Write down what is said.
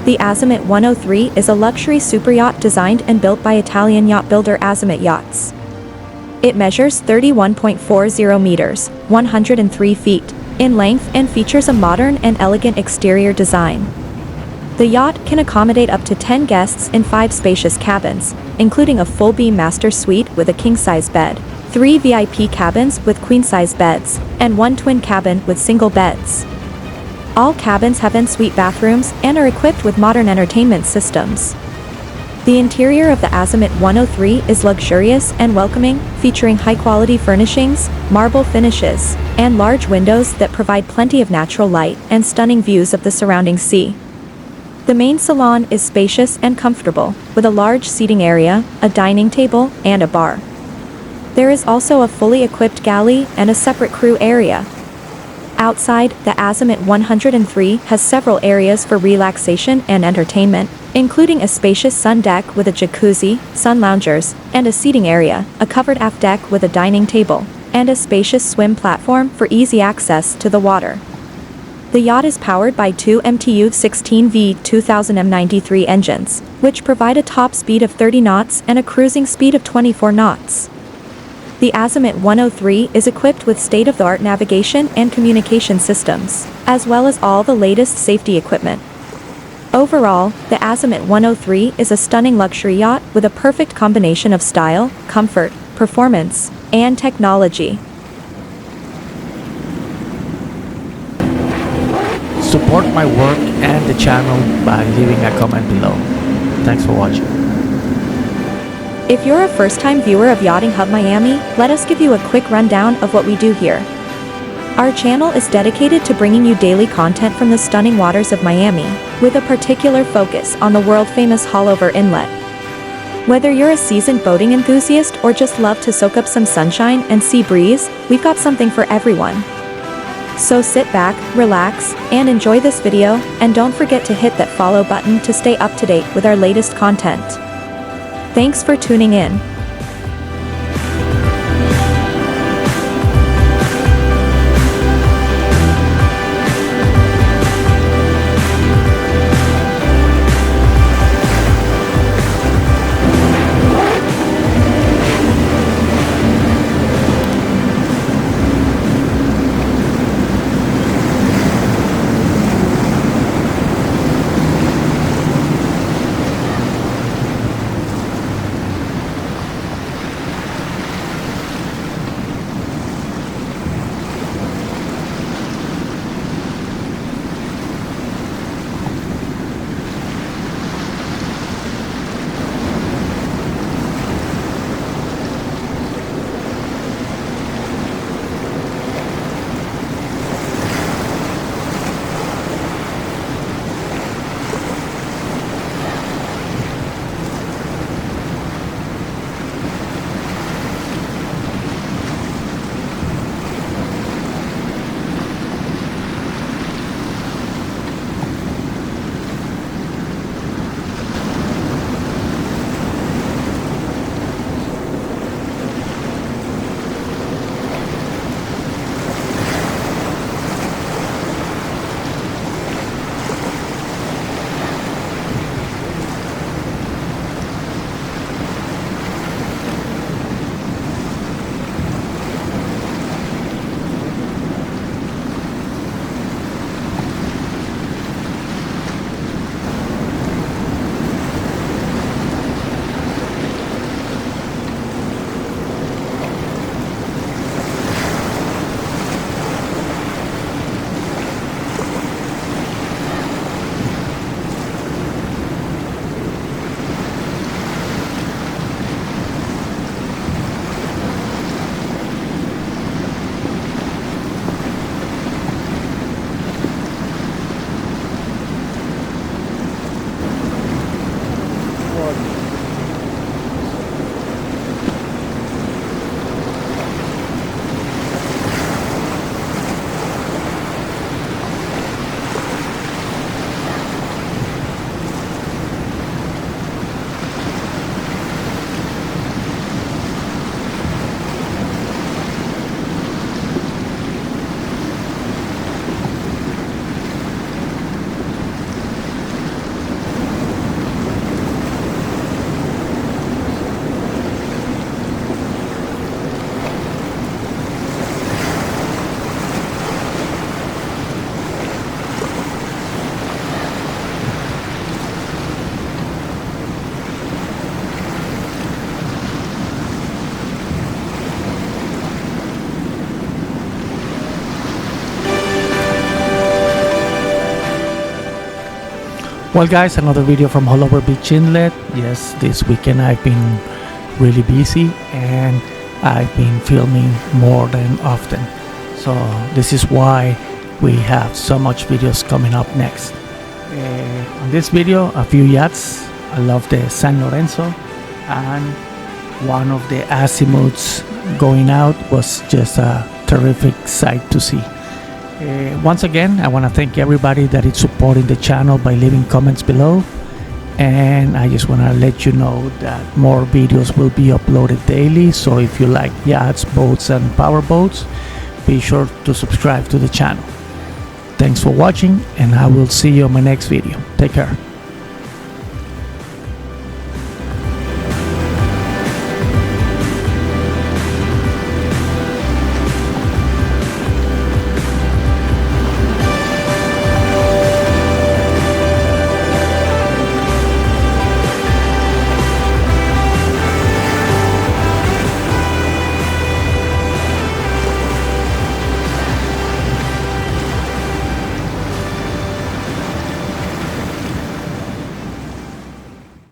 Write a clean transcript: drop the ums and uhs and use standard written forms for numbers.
The Azimut 103 is a luxury superyacht designed and built by Italian yacht builder Azimut Yachts. It measures 31.40 meters, 103 feet, in length and features a modern and elegant exterior design. The yacht can accommodate up to 10 guests in 5 spacious cabins, including a full-beam master suite with a king-size bed, 3 VIP cabins with queen-size beds, and 1 twin cabin with single beds. All cabins have en-suite bathrooms and are equipped with modern entertainment systems. The interior of the Azimut 103 is luxurious and welcoming, featuring high-quality furnishings, marble finishes, and large windows that provide plenty of natural light and stunning views of the surrounding sea. The main salon is spacious and comfortable, with a large seating area, a dining table, and a bar. There is also a fully equipped galley and a separate crew area. Outside, the Azimut 103 has several areas for relaxation and entertainment, including a spacious sun deck with a jacuzzi, sun loungers, and a seating area, a covered aft deck with a dining table, and a spacious swim platform for easy access to the water. The yacht is powered by 2 MTU 16V 2000M93 engines, which provide a top speed of 30 knots and a cruising speed of 24 knots. The Azimut 103 is equipped with state-of-the-art navigation and communication systems, as well as all the latest safety equipment. Overall, the Azimut 103 is a stunning luxury yacht with a perfect combination of style, comfort, performance, and technology. Support my work and the channel by leaving a comment below. Thanks for watching. If you're a first-time viewer of Yachting Hub Miami, let us give you a quick rundown of what we do here. Our channel is dedicated to bringing you daily content from the stunning waters of Miami, with a particular focus on the world-famous Haulover Inlet. Whether you're a seasoned boating enthusiast or just love to soak up some sunshine and sea breeze, we've got something for everyone. So sit back, relax, and enjoy this video, and don't forget to hit that follow button to stay up to date with our latest content. Thanks for tuning in. Well guys, another video from Haulover Inlet. Yes, this weekend I've been really busy and I've been filming more than often. So this is why we have so much videos coming up next. On this video, a few yachts. I love the San Lorenzo, and one of the Azimuts going out was just a terrific sight to see. Once again, I want to thank everybody that is supporting the channel by leaving comments below, and I just want to let you know that more videos will be uploaded daily. So if you like yachts, boats and powerboats, be sure to subscribe to the channel. Thanks for watching, and I will see you on my next video. Take care.